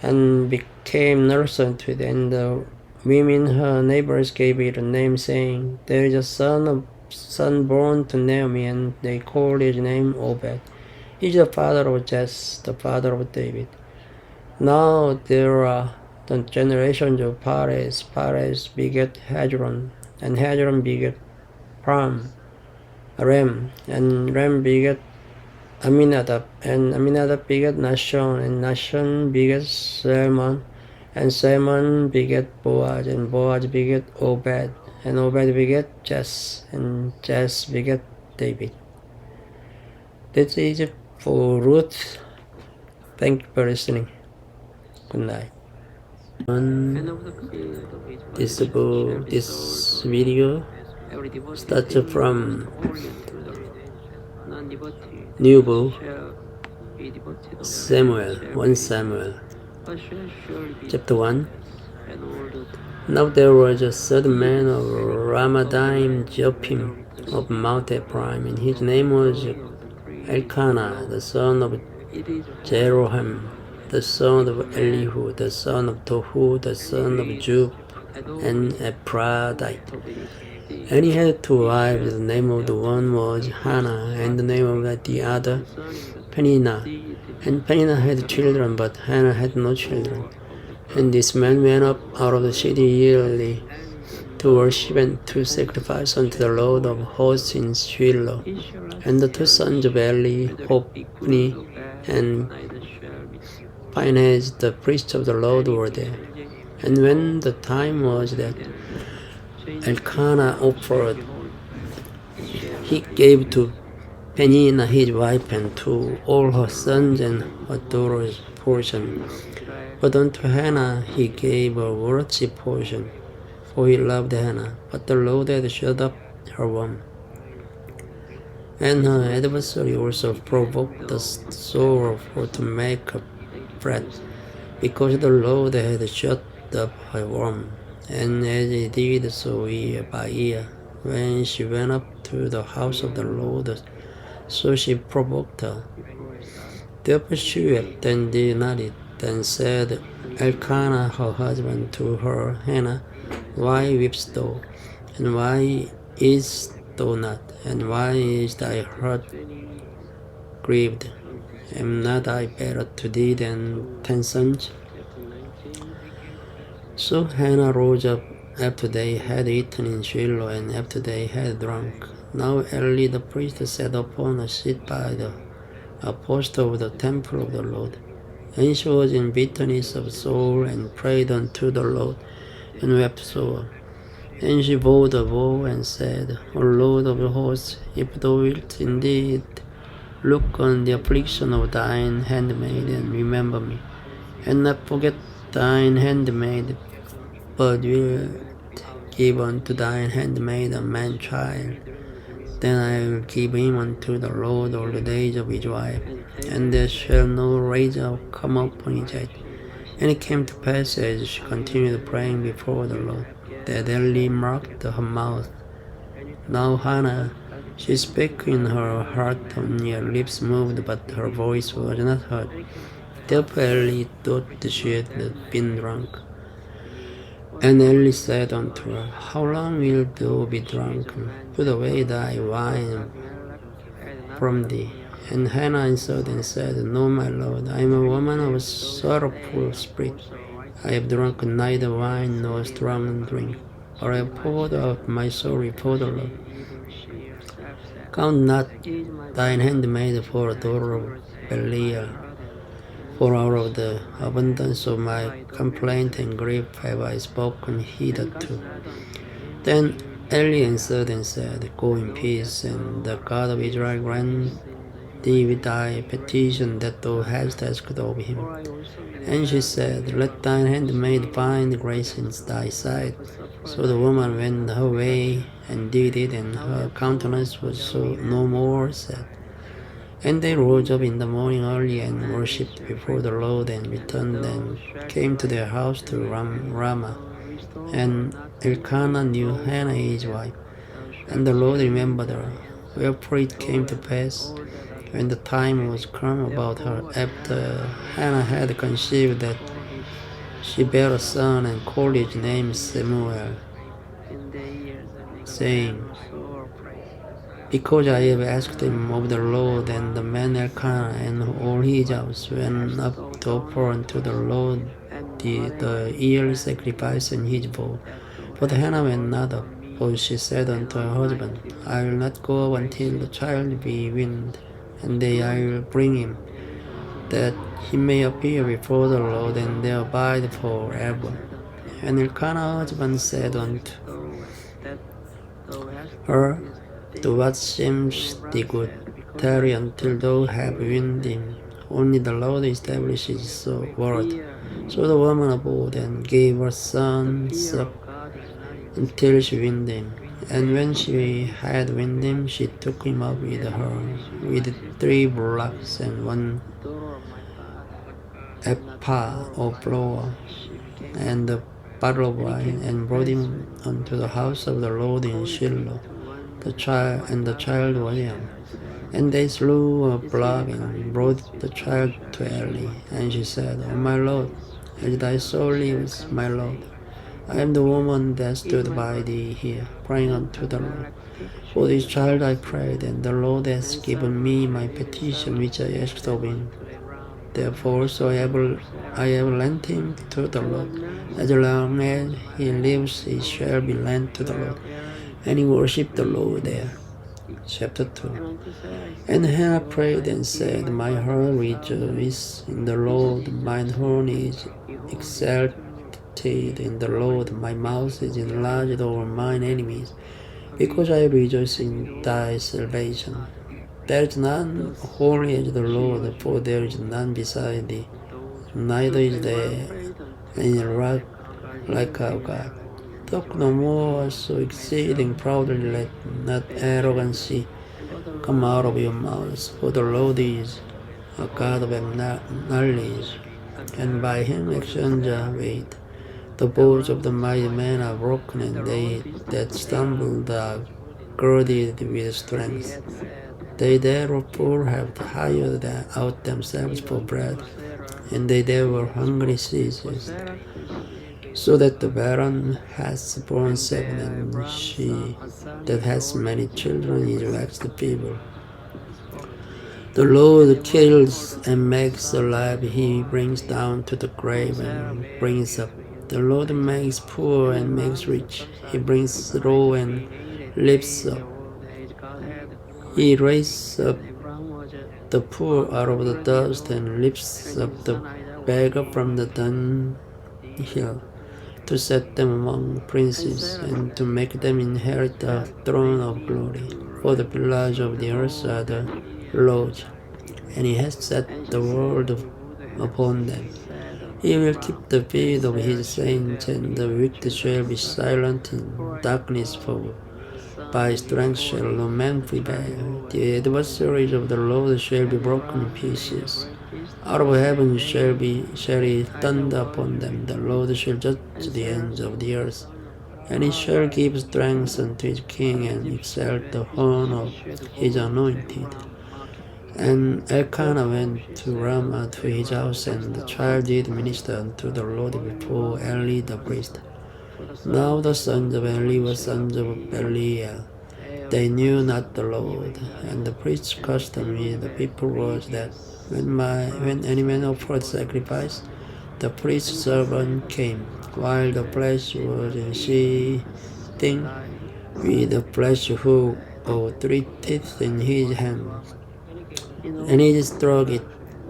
and became nurse unto it. And the women her neighbors gave it a name, saying, "There is a son born to Naomi, and they called his name Obed. He is the father of Jesse, the father of David." Now there are the generations of Perez. Perez begat Hezron, and Hezron begat Ram, and Ram begat Aminadab, and Aminadab begat Nahshon, and Nahshon begat Salmon, and Salmon begat Boaz, and Boaz begat Obed, and Obed begat Jesse, and Jesse begat David. This is for Ruth. Thank you for listening. Good night. This video starts from new book, Samuel, 1Samuel, chapter 1. Now there was a certain man of Ramathaim Joppim of Mount Ephraim, and his name was Elkanah, the son of Jeroham, the son of Elihu, the son of Tohu, the son of Jub, and Ephrathite. And he had two wives. The name of the one was Hannah, and the name of the other Peninnah. And Peninnah had children, but Hannah had no children. And this man went up out of the city yearly to worship and to sacrifice unto the Lord of hosts in Shiloh. And the two sons of Eli, Hophni and Phinehas, the priests of the Lord, were there. And when the time was that Elkanah offered, he gave to Peninnah his wife and to all her sons and her daughters portion. But unto Hannah he gave a worthy portion, for he loved Hannah. But the Lord had shut up her womb. And her adversary also provoked the soul of her to make her fret, because the Lord had shut up her womb. And as he did so year by year, when she went up to the house of the Lord, so she provoked her. Therefore she wept and did not eat. Then said Elkanah her husband to her, Hannah, why weepst thou? And why is thou not? And why is thy heart grieved? Am not I better to thee than 10 sons? So Hannah rose up after they had eaten in Shiloh, and after they had drunk. Now Eli the priest sat upon a seat by the post of the temple of the Lord. And she was in bitterness of soul, and prayed unto the Lord, and wept sore. And she bowed a bow, and said, O Lord of hosts, if thou wilt indeed look on the affliction of thine handmaid, and remember me, and not forget thine handmaid, but wilt give unto thine handmaid a man-child, then I will give him unto the Lord all the days of his life, and there shall no razor come upon his head. And it came to pass, as she continued praying before the Lord, that Eli marked her mouth. Now Hannah, she spake in her heart, only her lips moved, but her voice was not heard. Therefore Eli thought that she had been drunk. And Eli said unto her, How long wilt thou be drunken? Put away thy wine from thee. And Hannah answered and said, No, my Lord, I am a woman of a sorrowful spirit. I have drunken neither wine nor strong drink, but I have poured out my soul before the Lord. Count not thine handmaid for a daughter of Belial, for out of the abundance of my complaint and grief have I spoken hitherto. Then Eli answered and said, Go in peace, and the God of Israel grant thee with thy petition that thou hast asked of him. And she said, Let thine handmaid find grace in thy sight. So the woman went her way and did it, and her countenance was so no more sad. And they rose up in the morning early and worshipped before the Lord, and returned and came to their house to Ramah. And Elkanah knew Hannah his wife, and the Lord remembered her. Wherefore it came to pass, when the time was come about her, after Hannah had conceived, that she bare a son and called his name Samuel, saying, Because I have asked him of the Lord. And the man Elkanah and all his house went up to offer unto the Lord the yearly sacrifice and his vow. But Hannah went not up, for she said unto her husband, I will not go up until the child be weaned, and then I will bring him, that he may appear before the Lord, and there abide forever. And Elkanah's husband said unto her, Do what seems thee good, tarry until thou have weaned him. Only the Lord establishes his word. So the woman abode and gave her son suck until she weaned him. And when she had weaned him, she took him up with her, with 3 bullocks and 1 ephah of flour, and a bottle of wine, and brought him unto the house of the Lord in Shiloh. The child was young. And they slew a bullock and brought the child to Eli. And she said, O my Lord, as thy soul lives, my Lord, I am the woman that stood by thee here, crying unto the Lord. For this child I prayed, and the Lord has given me my petition which I asked of him. Therefore also I have lent him to the Lord. As long as he lives, he shall be lent to the Lord. And he worshipped the Lord there. Chapter 2. And Hannah prayed and said, My heart rejoices in the Lord, mine horn is exalted in the Lord, my mouth is enlarged over mine enemies, because I rejoice in thy salvation. There is none holy as the Lord, for there is none beside thee, neither is there any rock like our God. Talk no more so exceeding proudly, let not arrogancy come out of your mouths, for the Lord is a God of knowledge, and by him actions are weighed. The bows of the mighty men are broken, and they that stumbled are girded with strength. They that were poor have hired out themselves for bread, and they that were hungry ceased. So that the barren has borne 7, and she that has many children is waxed feeble. The Lord kills and makes alive, he brings down to the grave and brings up. The Lord makes poor and makes rich, he brings low and lifts up. He raises up the poor out of the dust and lifts up the beggar from the dunghill, to set them among princes, and to make them inherit the throne of glory. For the pillars of the earth are the Lord's, and he has set the world upon them. He will keep the feet of his saints, and the wicked shall be silent in darkness, for by strength shall no man prevail. The adversaries of the Lord shall be broken in pieces. Out of heaven shall he thunder upon them. The Lord shall judge the ends of the earth, and he shall give strength unto his king, and exalt the horn of his anointed. And Elkanah went to Ramah to his house, and the child did minister unto the Lord before Eli the priest. Now the sons of Eli were sons of Belial. They knew not the Lord. And the priest's custom with the people was that when any man offered sacrifice, the priest's servant came, while the flesh was in seething, with a flesh hook of 3 teeth in his hand. And he struck it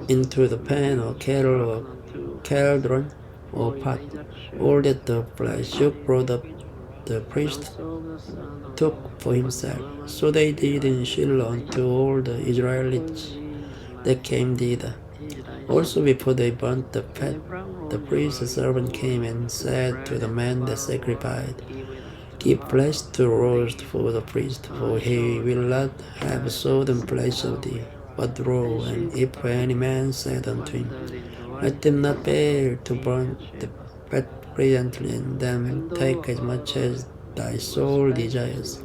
into the pan or kettle or cauldron or pot. All that the flesh hook brought up, the priest took for himself. So they did in Shiloh unto all the Israelites that came thither. Also before they burnt the fat, the priest's servant came and said to the man that sacrificed, Give flesh to roast for the priest, for he will not have sodden flesh of thee, but raw. And if any man said unto him, Let them not fail to burn the fat presently, and then take as much as thy soul desires,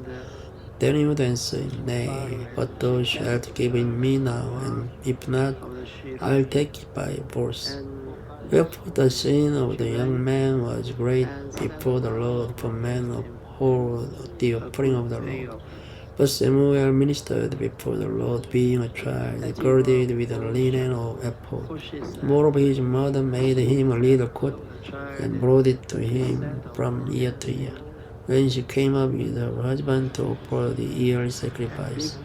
then he would answer, Nay, but thou shalt give it me now, and if not, I'll take it by force. Wherefore the sin of the young man was great before the Lord, for men abhorred the offering of the Lord. But Samuel ministered before the Lord, being a child, girded with a linen of ephod. Moreover, his mother made him a little coat, and brought it to him from year to year, when she came up with her husband to offer the yearly sacrifice.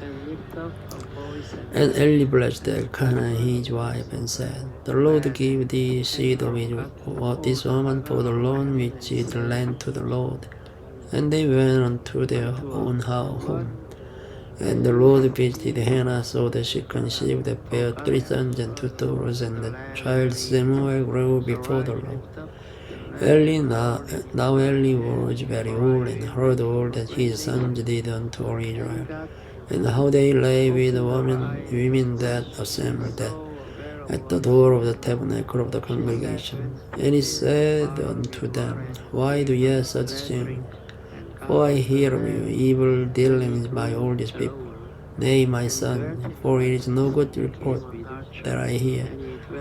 And Eli blessed Elkanah his wife, and said, The Lord give thee seed of this woman for the loan which it lent to the Lord. And they went unto their own home. And the Lord visited Hannah, so that she conceived and bare 3 sons and 2 daughters, and the child Samuel grew before the Lord. Now Eli was very old, and heard all that his sons did unto all Israel, and how they lay with the women that assembled at the door of the tabernacle of the congregation. And he said unto them, Why do ye such things? For I hear of your evil dealings by all these people. Nay, my son, for it is no good report that I hear.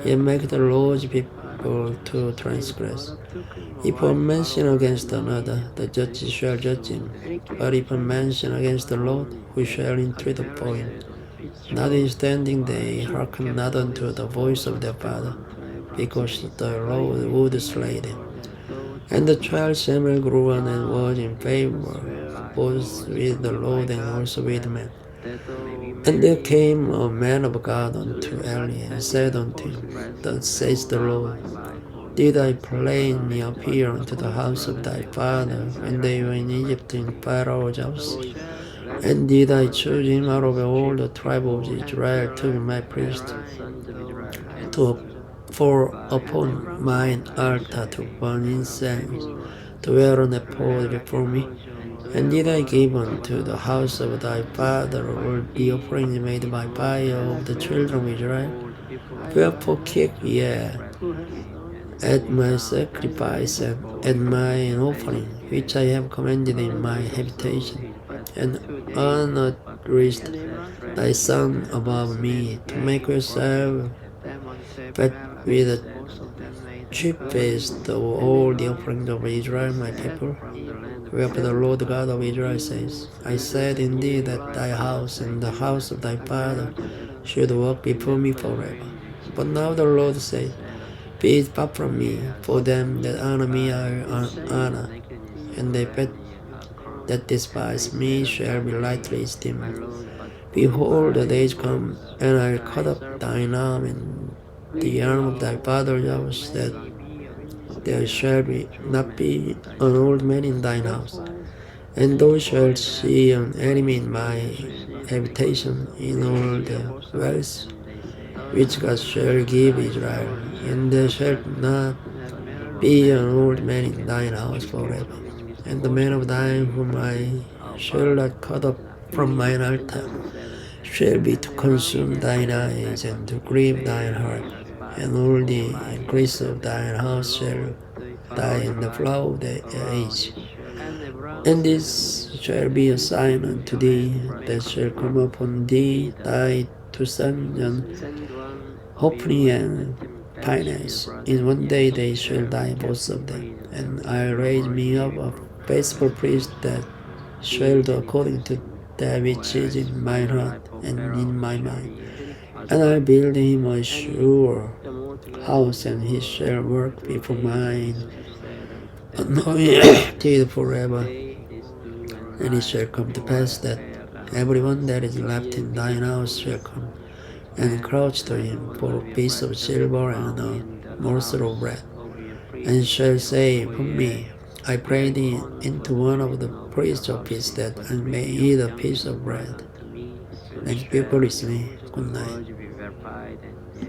Ye make the Lord's people to transgress. If a man sin against another, the judges shall judge him. But if a man sin against the Lord, who shall entreat for him? Notwithstanding they hearken not unto the voice of their father, because the Lord would slay them. And the child Samuel grew on and was in favor, both with the Lord and also with men. And there came a man of God unto Eli, and said unto him, Thus says the Lord, Did I plainly appear unto the house of thy father when they were in Egypt in Pharaoh's house? And did I choose him out of all the tribe of Israel to be my priest, for upon mine altar to burn incense, to wear an ephod before me? And did I give unto the house of thy father all the offerings made by fire of the children of Israel? Wherefore keep ye at my sacrifice and at mine offering, which I have commanded in my habitation, and honorest thy son above me, to make yourself fat with the chiefest of all the offerings of Israel, my people. Wherefore the Lord God of Israel says, I said indeed that thy house and the house of thy father should walk before me forever. But now the Lord says, Be it far from me, for them that honor me I honor, and they that despise me shall be lightly esteemed. Behold, the days come, and I'll cut off thine arm and the arm of thy father's house, that there shall not be an old man in thine house. And thou shalt see an enemy in my habitation, in all the wealth which God shall give Israel, and there shall not be an old man in thine house forever. And the man of thine whom I shall not cut off from mine altar shall be to consume thine eyes and to grieve thine heart, and all the increase of thine house shall die in the flower of the age. And this shall be a sign unto thee that shall come upon thee, thy 2 sons, Hophni and Phinehas. In one day they shall die, both of them. And I'll raise me up a faithful priest that shall do according to that which is in mine heart and in my mind. And I'll build him a sure house, and he shall work before mine, anointed forever. And it shall come to pass that everyone that is left in thine house shall come and crouch to him for a piece of silver and a morsel of bread, and shall say from me, I pray thee into one of the priest's office, that I may eat a piece of bread. Thank you for listening. Good night.